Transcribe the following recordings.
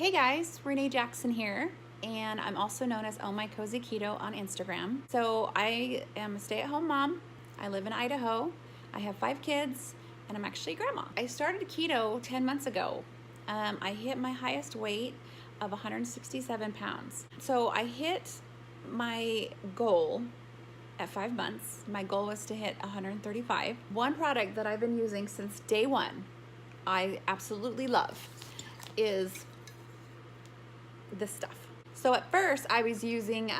Hey guys, Renae Jackson here, and I'm also known as Oh My Cozy Keto on Instagram. So I am a stay-at-home mom. I live in Idaho. I have 5 kids, and I'm actually a grandma. I started keto 10 months ago. I hit my highest weight of 167 pounds. So I hit my goal at 5 months. My goal was to hit 135. One product that I've been using since day one, I absolutely love, is this stuff. So at first I was using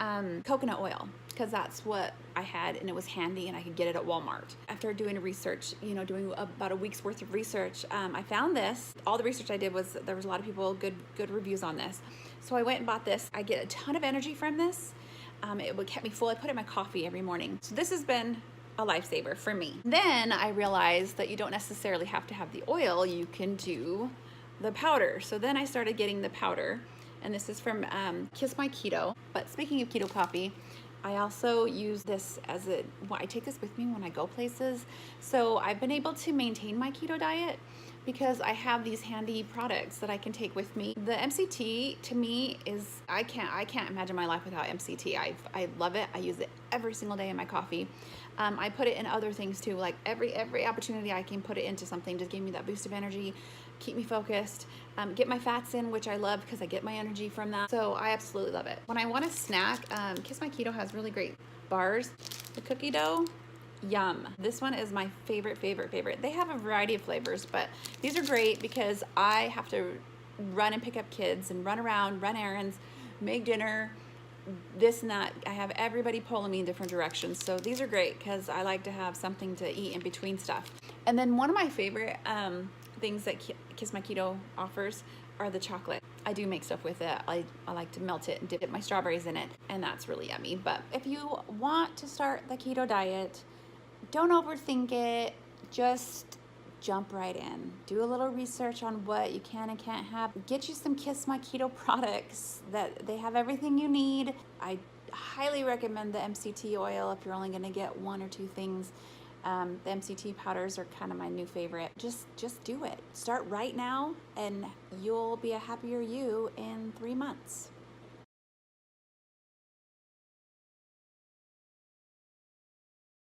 coconut oil because that's what I had and it was handy and I could get it at Walmart. After doing research, doing about a week's worth of research, I found this. All the research I did was there was a lot of people, good reviews on this. So I went and bought this. I get a ton of energy from this. It would keep me full. I put it in my coffee every morning. So this has been a lifesaver for me. Then I realized that you don't necessarily have to have the oil. You can do the powder. So then I started getting the powder. And this is from Kiss My Keto. But speaking of keto coffee, I also use this as I take this with me when I go places. So I've been able to maintain my keto diet because I have these handy products that I can take with me. The MCT to me is, I can't imagine my life without MCT. I love it. I use it every single day in my coffee. I put it in other things too, like every opportunity I can put it into something, just give me that boost of energy, keep me focused, get my fats in, which I love because I get my energy from that. So I absolutely love it. When I want a snack, Kiss My Keto has really great bars. The cookie dough, yum. This one is my favorite. They have a variety of flavors, but these are great because I have to run and pick up kids and run around, run errands, make dinner, this and that. I have everybody pulling me in different directions. So these are great because I like to have something to eat in between stuff. And then one of my favorite things that Kiss My Keto offers are the chocolate. I do make stuff with it. I like to melt it and dip my strawberries in it, and that's really yummy. But if you want to start the keto diet, don't overthink it. Just jump right in. Do a little research on what you can and can't have. Get you some Kiss My Keto products that they have everything you need. I highly recommend the MCT oil if you're only gonna get 1 or 2 things. The MCT powders are kind of my new favorite. Just do it. Start right now and you'll be a happier you in 3 months.